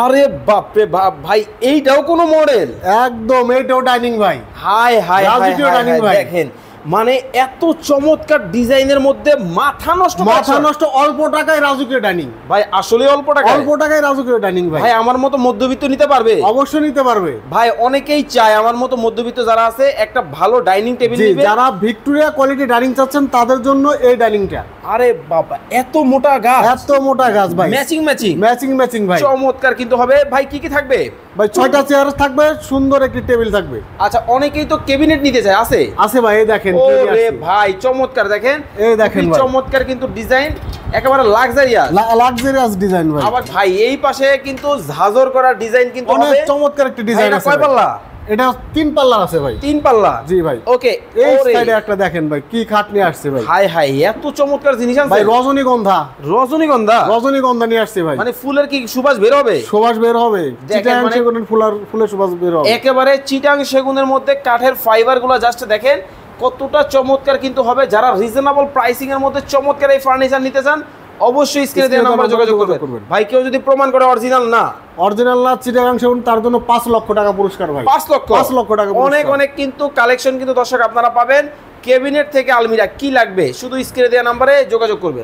আরে বাপ রে বাপ ভাই, এইটাও কোনো মডেল? একদম, এইটাও ডাইনিং ভাই। হাই হাই রাজকীয় ডাইনিং ভাই। দেখেন মানে এত চমৎকার ডিজাইনের মধ্যে মাথা নষ্ট, মাথা নষ্ট। অল্প টাকায় রাজকীয় ডাইনিং ভাই, আসলে অল্প টাকায় রাজকীয় ডাইনিং ভাই। ভাই আমার মতো মধ্যবিত্ত নিতে পারবে? অবশ্যই নিতে পারবে ভাই। অনেকেই চায় আমার মতো মধ্যবিত্ত যারা আছে একটা ভালো ডাইনিং টেবিল নিবে। যারা ভিক্টোরিয়া কোয়ালিটি ডাইনিং চাচ্ছেন তাদের জন্য এই ডাইনিংটা। আরে বাবা, এত মোটা গাছ, এত মোটা গাছ ভাই। ম্যাচিং ভাই, চমৎকার কিন্তু হবে ভাই। কি কি থাকবে ভাই? 6টা চেয়ার থাকবে, সুন্দর একটি টেবিল থাকবে। আচ্ছা, অনেকেই তো ক্যাবিনেট নিতে চায়, আছে ভাই। এই দেখেন, ওরে ভাই চমৎকার, দেখেন এই দেখেন চমৎকার কিন্তু ডিজাইন, একেবারে লাক্সারিয়াস ডিজাইন ভাই। আবার ভাই এই পাশে কিন্তু ঝাঁঝর করা ডিজাইন কিন্তু অনেক হবে, চমৎকার একটা ডিজাইন আছে। কয় পাল্লা? এটা 3 পাল্লা আছে ভাই। 3 পাল্লা? জি ভাই। ওকে, এই সাইডে একটা দেখেন ভাই, কি খাট নিয়ে আসছে ভাই। হাই হাই, এত চমৎকার জিনিস আছে ভাই। রজনীগন্ধা নিয়ে আসছে ভাই। মানে ফুলের কি সুবাস বের হবে? চিটাং সেগুনের ফুলের সুবাস বের হবে একেবারে। চিটাং সেগুনের মধ্যে কাঠের ফাইবার গুলো জাস্ট দেখেন কতটা চমৎকার কিন্তু হবে। যারা রিজনেবল প্রাইসিং এর মধ্যে চমৎকার এই ফার্নিচার নিতে চান, অবশ্যই স্ক্রিনে দেওয়া নাম্বারে যোগাযোগ করবেন ভাই। কেউ যদি প্রমাণ করে অরিজিনাল না চিটাগাং সেগুন, তার জন্য 5 লক্ষ টাকা পুরস্কার ভাই। 5 লক্ষ টাকা। অনেক কিন্তু কালেকশন কিন্তু দর্শক আপনারা পাবেন। ক্যাবিনেট থেকে আলমিরা কি লাগবে, শুধু স্ক্রিনে দেওয়া নাম্বারে যোগাযোগ করবেন।